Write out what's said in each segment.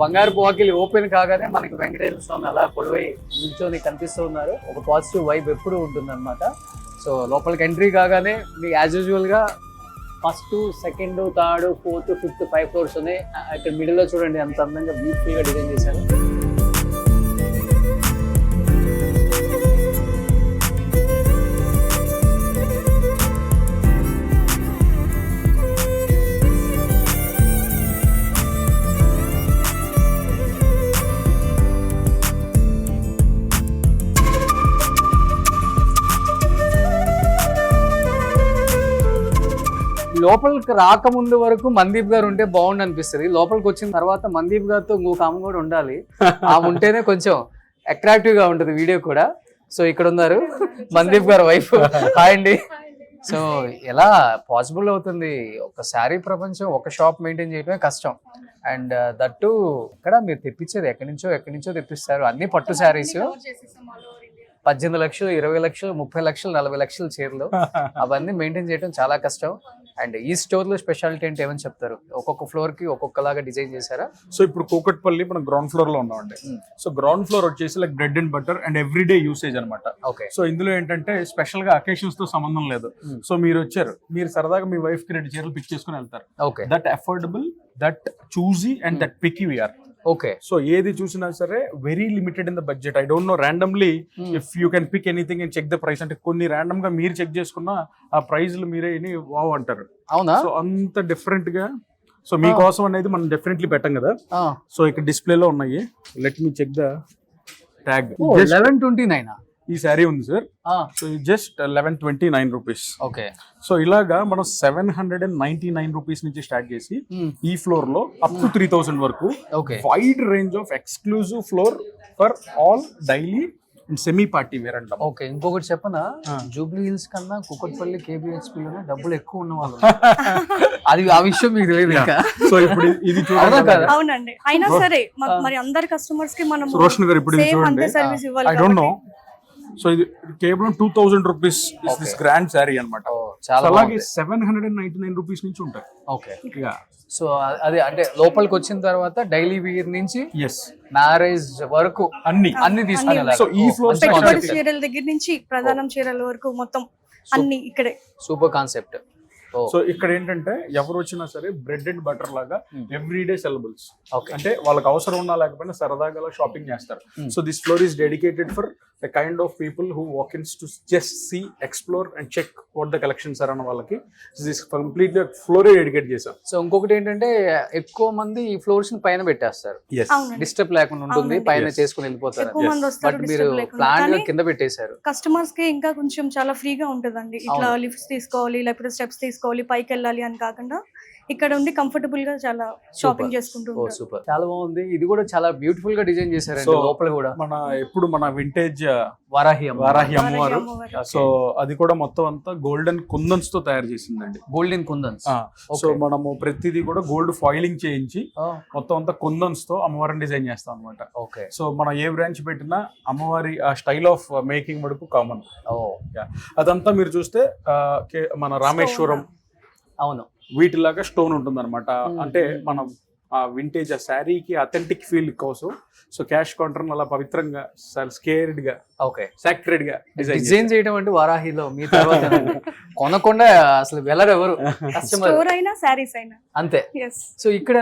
బంగారు వాకిలి ఓపెన్ కాగానే మనకి వెంకటేశ్వర స్వామి అలా పొడవై నిల్చొని కనిపిస్తూ ఉన్నారు. ఒక పాజిటివ్ వైబ్ ఎప్పుడు ఉంటుంది అనమాట. సో లోపలికి ఎంట్రీ కాగానే మీకు యాజ్ యూజువల్ గా first, second, third, fourth, fifth 5 floors ఉన్నాయి. ఇక్కడ మిడిల్ లో చూడండి ఎంత అందంగా బ్యూటిఫుల్ గా డిజైన్ చేశారు. లోపలికి రాకముందు వరకు మందీప్ గారు ఉంటే బాగుండు అనిపిస్తుంది. లోపలికి వచ్చిన తర్వాత మందీప్ గారితో ఇంకొక ఆమె కూడా ఉండాలి. ఆమె ఉంటేనే కొంచెం అట్రాక్టివ్ గా ఉంటుంది వీడియో కూడా. సో ఇక్కడ ఉన్నారు మందీప్ గారు వైఫ్. హాయ్ అండి. సో ఎలా పాసిబుల్ అవుతుంది? ఒక శారీ ప్రపంచం ఒక షాప్ మెయింటైన్ చేయడమే కష్టం. అండ్ దట్టు ఇక్కడ మీరు తెప్పించేది ఎక్కడి నుంచో తెప్పిస్తారు. అన్ని పట్టు శారీస్, 18 లక్షలు, 20 లక్షలు, 30 లక్షలు, 40 లక్షల చీరలు, అవన్నీ మెయింటైన్ చేయడం చాలా కష్టం. అండ్ ఈ స్టోర్ లో స్పెషాలిటీ అంటే ఏమని చెప్తారు? ఒక్కొక్క ఫ్లోర్ కి ఒక్కొక్కలాగా డిజైన్ చేశారా? సో ఇప్పుడు కూకట్పల్లి మనం గ్రౌండ్ ఫ్లోర్ లో ఉన్నామండి. సో గ్రౌండ్ ఫ్లోర్ వచ్చేసి like bread and butter and everyday usage అనమాట. ఓకే. సో ఇందులో ఏంటంటే స్పెషల్ గా అకేషన్స్ తో సంబంధం లేదు. సో మీరు వచ్చారు, మీరు సరదాగా మీ వైఫ్ కి 2 చీరలు పిక్ చేసుకుని వెళ్తారు. Okay. That affordable, that choosy and that picky we are. Okay. So ఏది చూసినా సరే very limited in the budget. I don't know randomly if you can pick anything and check the price. అంటే కొన్ని random గా మీరు check చేసుకున్న ఆ ప్రైజ్లు మీరే వావ్ అంటారు. అవునా? సో అంత డిఫరెంట్ గా. సో మీకోసం అనేది మనం డెఫినెట్లీ పెట్టాం కదా. సో ఇక్కడ డిస్ప్లే లో ఉన్నాయి. Let me check the tag. 1129 ఈ శారీ ఉంది sir. So just 1129 rupees. Okay. So ఇలాగా మనం 799 రూపీస్ నుంచి స్టార్ట్ చేసి ఈ ఫ్లోర్ లో అప్ టు 3000 వరకు wide range of exclusive floor for all daily and semi party wear అంటాం. ఓకే. ఇంకొకటి చెప్పనా, జూబ్లీ హిల్స్ కన్నా కుకట్పల్లి కేబిహెచ్పి లోనే డబ్బులు ఎక్కువ ఉన్న వాళ్ళు. అది ఆ విషయం మీకు తెలియదు ఇంకా. సో ఇప్పుడు ఇది చూడండి. అవునండి. అయినా సరే మరి అందరి కస్టమర్స్ కి మనం రోషన్ గారు ఇప్పుడు చూడండి. I don't no. సో ఇది కేవలం 2000 rupees is this grand sari అనమాట. అలాగే 799 రూపీస్ నుంచి ఉంటాయి. ఓకే. సో అది అంటే లోపలికి వచ్చిన తర్వాత డైలీ వేర్ నుంచి మ్యారేజ్ వరకు అన్ని తీసుకుని. సో ఈ ఫ్లోర్ చీరల దగ్గర నుంచి ప్రధానం చీరల వరకు మొత్తం అన్ని ఇక్కడే. Super concept. సో ఇక్కడ ఏంటంటే ఎవరు వచ్చినా సరే బ్రెడ్ అండ్ బటర్ లాగా ఎవ్రీడే సెలబుల్స్. అంటే వాళ్ళకి అవసరం ఉన్నా లేకపోయినా సరదాగా షాపింగ్ చేస్తారు. So this floor is dedicated for the kind of people who walk ins to just see, explore and check what the collections are అన్న వాళ్ళకి దిస్ కంప్లీట్లీ ఫ్లోర్ డెడికేట్ చేశాం. సో ఇంకొకటి ఏంటంటే ఎక్కువ మంది ఈ ఫ్లోర్స్ పైన పెట్టేస్తారు, డిస్టర్బ్ లేకుండా ఉంటుంది, పైన చేసుకుని వెళ్ళిపోతారు. బట్ మీరు ప్లాన్ గా కింద పెట్టేశారు. కస్టమర్స్ కి ఇంకా కొంచెం చాలా ఫ్రీగా ఉంటుందండి. ఇట్లా లిఫ్ట్స్ తీసుకోవాలి లేకపోతే స్టెప్స్ తీసుకోవాలి, పైకి వెళ్ళాలి అని కాకుండా ఇక్కడ ఉండి కంఫర్టబుల్ గా చాలా షాపింగ్ చేసుకుంటూ ఉంటారు. సూపర్, చాలా బాగుంది. ఇది కూడా చాలా బ్యూటిఫుల్ గా డిజైన్ చేశారు. లోపల కూడా మన వింటేజ్ వారాహి అమ్మవారు. సో అది కూడా మొత్తం అంతా గోల్డెన్ కుందన్స్ తో తయారు చేసిందండి. గోల్డెన్ కుందన్స్. సో మనము ప్రతిదీ కూడా గోల్డ్ ఫాయిలింగ్ చేయించి మొత్తం అంతా కుందన్స్ తో అమ్మవారిని డిజైన్ చేస్తాం అనమాట. ఓకే. సో మనం ఏ బ్రాంచ్ పెట్టినా అమ్మవారి ఆ స్టైల్ ఆఫ్ మేకింగ్ వరకు కామన్. అదంతా మీరు చూస్తే మన రామేశ్వరం అవును వీటిలాగా స్టోన్ ఉంటుంది అనమాట. అంటే మనం ఆ వింటేజ్ ఆ శారీకి అథెంటిక్ ఫీల్ కోసం సో క్యాష్ కౌంటర్ అలా పవిత్రంగా స్కేర్డ్ గా సాక్రెడ్ గా డిజైన్ చేయడం అంటే వారాహిలో మీ తర్వాత కొనకుండా అసలు వెళ్ళరు ఎవరు స్టోర్ అయినా సారీస్ అయినా అంతే. సో ఇక్కడ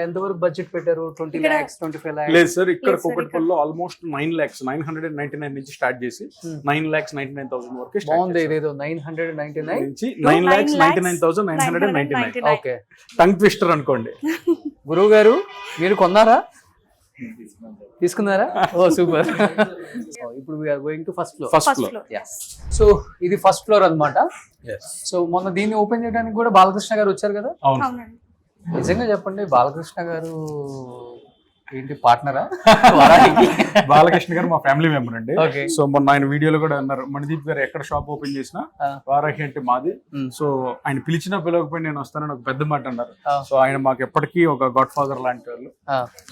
ఎంత వరకు బడ్జెట్ పెట్టారు? 20 lakhs 25 lakhs? లేదు సార్, ఇక్కడ కూకట్పల్లిలో ఆల్మోస్ట్ 9 lakhs 999 నుంచి స్టార్ట్ చేసి 9,99,000 వరకు. బాగుంది. ఇదేదో 999 నుంచి 9,99,999. ఓకే. టంగ్ ట్విస్టర్ అనుకోండి. గురువు గారు మీరు కొన్నారా? తీసుకున్నారా? Oh super. ఇప్పుడు we are going to first floor. So ఇది ఫస్ట్ ఫ్లోర్ అన్నమాట. సో మొన్న దీన్ని ఓపెన్ చేయడానికి కూడా బాలకృష్ణ గారు వచ్చారు కదా? నిజంగా చెప్పండి, బాలకృష్ణ గారు ఏంటి పార్ట్నరా? బాలకృష్ణ గారు మా ఫ్యామిలీ మెంబర్ అండి. సో మొన్న ఆయన వీడియోలో కూడా అన్నారు, మణిదీప్ గారు ఎక్కడ షాప్ ఓపెన్ చేసినా వారాహి అంటే మాది. సో ఆయన పిలిచినా పిలవకపోయి నేను వస్తానని ఒక పెద్ద మాట అన్నారు. సో ఆయన మాకు ఎప్పటికీ ఒక గాడ్ ఫాదర్ లాంటి వాళ్ళు.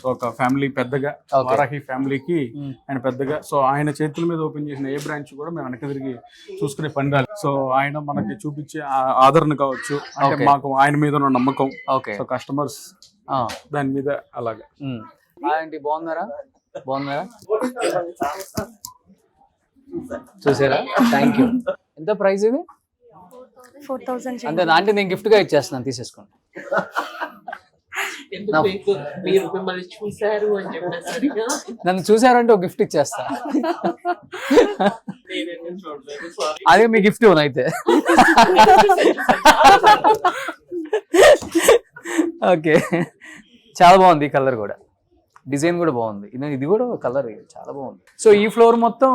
సో ఒక ఫ్యామిలీ పెద్దగా, వారాహి ఫ్యామిలీకి ఆయన పెద్దగా. సో ఆయన చేతుల మీద ఓపెన్ చేసిన ఏ బ్రాంచ్ కూడా మేము వెనక తిరిగి చూసుకునే పని రాలి. సో ఆయన మనకి చూపించే ఆదరణ కావచ్చు, అంటే మాకు ఆయన మీద ఉన్న నమ్మకం. సో కస్టమర్స్ దాని మీద అలాగా. ఆంటీ బాగున్నారా? చూసారా? Thank you. ఎంత ప్రైస్ ఇది? 4,000 అంతే ఆంటీ, నేను గిఫ్ట్ గా ఇచ్చేస్తున్నాను, తీసేసుకోండి. మీరు మిమ్మల్ని చూశారు అని చెప్పేసరిగా నన్ను చూసారంటే ఒక గిఫ్ట్ ఇచ్చేస్తా. అదే మీ గిఫ్ట్ అయితే. ఓకే, చాలా బాగుంది ఈ కలర్ కూడా, డిజైన్ కూడా బాగుంది. ఇది కూడా కలర్ చాలా బాగుంది. సో ఈ ఫ్లోర్ మొత్తం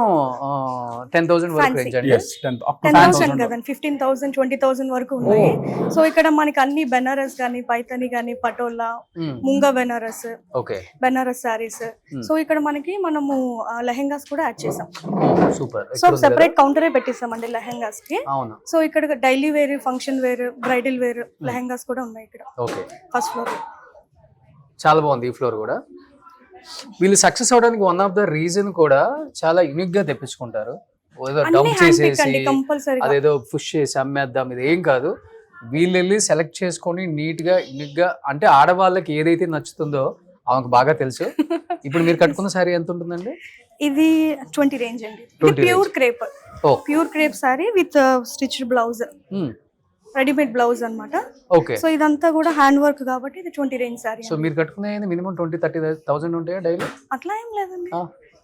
10,000 వరకు రేంజ్ అండి. Yes, 10,000 కదండి, 15,000 20,000 వరకు ఉన్నాయి. సో ఇక్కడ మనకి అన్ని బెనారస్ గానీ, పైతని గానీ, పటోలా, ముంగా బెనారస్, ఓకే, బెనారస్ సారీస్. సో ఇక్కడ మనము లెహెంగాస్ కూడా యాడ్ చేసాం. సూపర్. సో సెపరేట్ కౌంటరే పెట్టిస్తామండి లెహెంగాస్ కి. అవును. సో ఇక్కడ daily wear, function wear, bridal wear lehengas కూడా ఉన్నాయి ఇక్కడ ఓకే. First floor. చాలా బాగుంది ఈ ఫ్లోర్ కూడా. వీళ్ళు సక్సెస్ అవడానికి వన్ ఆఫ్ ద రీజన్ కూడా చాలా యూనిక్ గా తెప్పించుకుంటారు. ఏదో డంప్ చేసేసి అదేదో పుష్ చేసి అమ్మేద్దాం, ఇది ఏం కాదు. వీళ్ళు వెళ్ళి సెలెక్ట్ చేసుకొని నీట్ గా యూనిక్ గా, అంటే ఆడవాళ్ళకి ఏదైతే నచ్చుతుందో ఆమెకు బాగా తెలుసు. ఇప్పుడు మీరు కట్టుకున్న సారీ ఎంత ఉంటుందండి? ఇది 20 రేంజ్ అండి. Pure crepe, pure crepe sorry with stitched blouse, readymade blouse అన్నమాట. ఓకే. సో ఇదంతా కూడా హ్యాండ్ వర్క్ కాబట్టి ఇది 20 రేంజ్ సారీ. సో మీరు కట్టుకునే మినిమం 20-30,000 ఉంటాయా డైలీ? అట్లా ఏం లేదండి,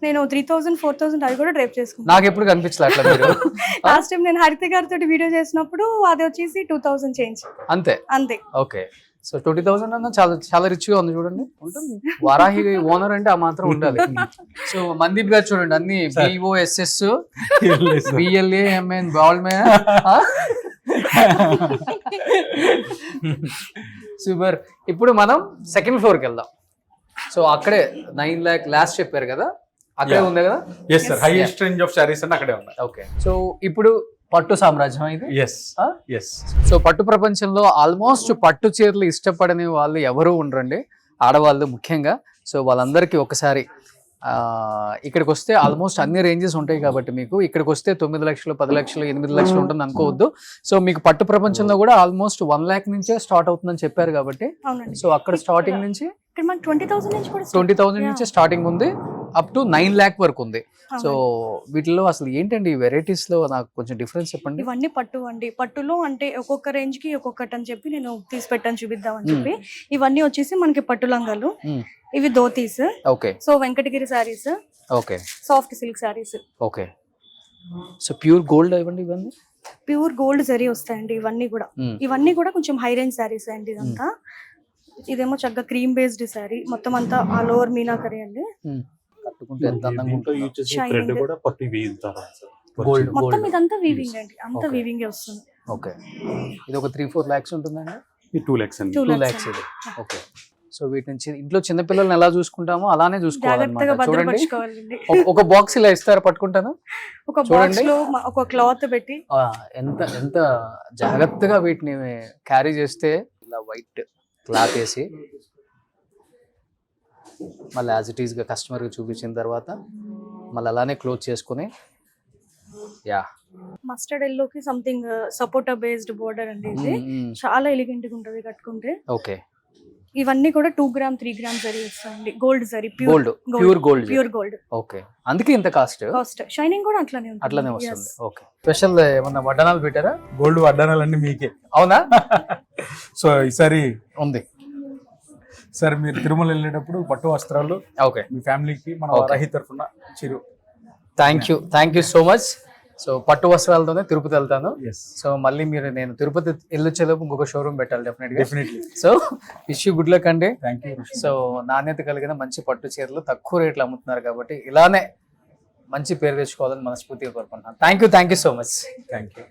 నేను 3,000 4,000 అది కూడా డ్రైప్ చేసుకున్నాను. నాకు ఎప్పుడు కనిపించలే అట్లా మీరు. లాస్ట్ టైం నేను హరిత గారితో వీడియో చేసినప్పుడు అది వచ్చేసి 2,000 చేంజ్ అంతే. ఓకే. సో 20,000 అన్న చాలా చాలా రిచ్ గా ఉంది చూడండి. ఉంటుంది, వారాహి ఓనర్ అంటే ఆ మాత్రం ఉండాలి. సో మందీప్ గారు చూడండి, అన్ని BOSS BLAMN బాల్ మే. సూపర్. ఇప్పుడు మనం సెకండ్ ఫ్లోర్ కి వెళ్దాం. సో అక్కడే 9 lakh లాస్ట్ చెప్పారు కదా, అక్కడే ఉంది కదా? Yes sir, highest range of saris అన్ని అక్కడే ఉన్నాయి. ఓకే. సో ఇప్పుడు పట్టు సామ్రాజ్యం ఇది. ఎస్. సో పట్టు ప్రపంచంలో ఆల్మోస్ట్ పట్టు చీరలు ఇష్టపడని వాళ్ళు ఎవరు ఉండరండి, ఆడవాళ్ళు ముఖ్యంగా. సో వాళ్ళందరికీ ఒకసారి ఇక్కడికి వస్తే ఆల్మోస్ట్ అన్ని రేంజెస్ ఉంటాయి కాబట్టి మీకు ఇక్కడికి వస్తే 9 లక్షలు 10 లక్షలు 8 లక్షలు ఉంటుంది అనుకోవద్దు. సో మీకు పట్టు ప్రపంచంలో కూడా ఆల్మోస్ట్ 1 lakh నుంచే స్టార్ట్ అవుతుందని చెప్పారు కాబట్టి, సో అక్కడ స్టార్టింగ్ నుంచి 20,000 నుంచి స్టార్టింగ్ ఉంది, అప్ టు 9 lakh వరకు ఉంది. సో వీటిలో అసలు ఏంటండి వెరైటీస్ లో నాకు కొంచెం డిఫరెన్స్ చెప్పండి. ఇవన్నీ పట్టు అండి. పట్టులో అంటే ఒక్కొక్క రేంజ్ కి ఒక్కొక్కటి అని చెప్పి నేను తీసి పెట్టాను చూపిద్దామని చెప్పి. ఇవన్నీ వచ్చేసి మనకి పట్టు లంగాలు, ఇవి dhotis. Okay. So Venkatagiri saris, okay, soft silk saris. Okay. So pure gold ఇవ్వండి, ఇవన్నీ ప్యూర్ గోల్డ్ జరీ వస్తాయండి. ఇవన్నీ కూడా కొంచెం హై రేంజ్ సారీస్ అండి. ఇదంతా ఇదేమో చక్కగా క్రీమ్ బేస్డ్ సారీ, మొత్తం అంతా ఆల్ ఓవర్ మీనాకరీ అండి. కట్టుకుంటే ఎంత అందంగా ఉంటుంది. గోల్డ్ మొత్తం ఇదంతా వీవింగ్ అండి, అంతా వీవింగ్ వస్తుంది. ఓకే. ఇది ఒక 3-4 lakhs ఉంటుందండి. 2 lakhs అండి. 2 lakhs ఇది. ఓకే. సో వీటి నుంచి ఇంట్లో చిన్న పిల్లల్ని ఎలా చూసుకుంటామో అలానే చూసుకోవాలన్నమాట. చూడండి, ఒక బాక్స్ ఇలా ఇస్తారు, పట్టుకుంటాను. ఒక బాక్స్ లో ఒక క్లాత్ పెట్టి ఎంత ఎంత జాగ్రత్తగా వీటిని క్యారీ చేస్తే, ఇలా వైట్ క్లాత్ వేసి మళ్ళీ యాజ్ ఇట్ ఈస్ గా కస్టమర్ కి చూపించిన తర్వాత మళ్ళీ అలానే క్లోజ్ చేసుకుని, యా మస్టర్డ్ ఎల్లో కి సంథింగ్ సపోటా బేస్డ్ బోర్డర్ అండి. ఇది చాలా ఎలిగెంట్ గా ఉంటది కట్టుకుంటే. ఓకే. ఇవన్నీ కూడా 2 gram 3 gram జరీ వస్తాయండి. Gold zari, pure gold. Okay. అందుకే ఇంత కాస్ట్. షైనింగ్ కూడా అట్లానే వస్తుంది. ఓకే. స్పెషల్ ఏమన్నా వడ్డానాలు పెట్టారా? గోల్డ్ వడ్డానాలన్నీ మీకే. అవునా? సో ఈసారి ఉంది సార్, మీరు తిరుమల వెళ్ళేటప్పుడు పట్టు వస్త్రాలు ఓకే మీ ఫ్యామిలీకి మన వారాహి తరఫున Chiru. Thank you so much. So పట్టు వస్త్రాలతోనే తిరుపతి వెళ్తాను. సో మళ్ళీ నేను తిరుపతి వెళ్ళొచ్చేలోపు ఇంకొక షోరూమ్ పెట్టాలి definitely. So wish you good luck అండి. Thank you. సో నాణ్యత కలిగిన మంచి పట్టు చీరలు తక్కువ రేట్లు అమ్ముతున్నారు కాబట్టి ఇలానే మంచి పేరు తెచ్చుకోవాలని మనస్ఫూర్తిగా కోరుకుంటున్నాను. Thank you so much. Thank you.